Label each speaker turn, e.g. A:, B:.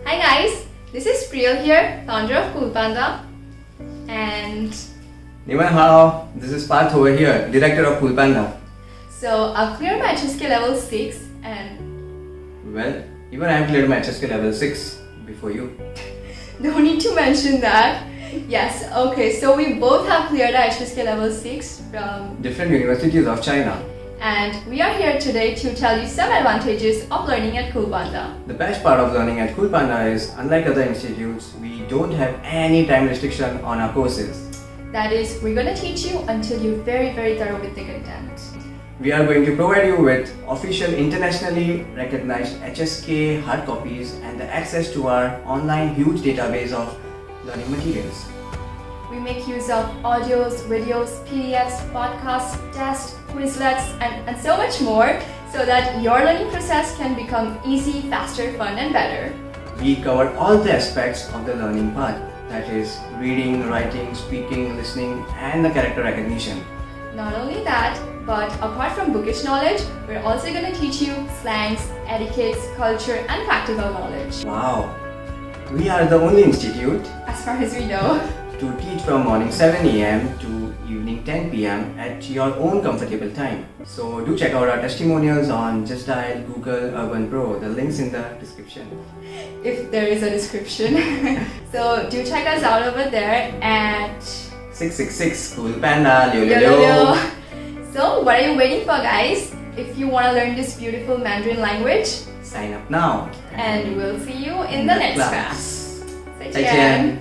A: Hi guys, this is Priyal here, founder of Cool Panda, and
B: 你们好, this is Parth over here, director of Cool Panda.
A: so I've cleared my HSK level 6 and
B: Well, even I have cleared my HSK level 6 before you.
A: no need to mention that. Yes, okay, so we both have cleared our HSK level 6 from
B: Different universities of China.
A: and we are here today to tell you some advantages of learning at Cool Panda.
B: The best part of learning at Cool Panda is, unlike other institutes, we don't have any time restriction on our courses.
A: That is, we're going to teach you until you're very thorough with the content.
B: We are going to provide you with official internationally recognized HSK hard copies and the access to our online huge database of learning materials.
A: We make use of audios, videos, PDFs, podcasts, tests, Quizlets, and so much more so that your learning process can become easy, faster, fun, and better.
B: We cover all the aspects of the learning part, that is, reading, writing, speaking, listening, and the character recognition.
A: Not only that, but apart from bookish knowledge, we're also going to teach you slangs, etiquettes, culture, and practical knowledge.
B: Wow! We are the only institute
A: As far as we know.
B: to teach from morning 7 a.m. to evening 10 p.m. at your own comfortable time. So do check out our testimonials on Just Dial, Google, Urban Pro. The link's in the description.
A: If there is a description. So do check us out over there at
B: 666 Cool Panda,
A: Yo, yo, yo. So what are you waiting for, guys? If you want to learn this beautiful Mandarin language,
B: Sign up now.
A: and we'll see you in the next class. 再见。
B: 再见。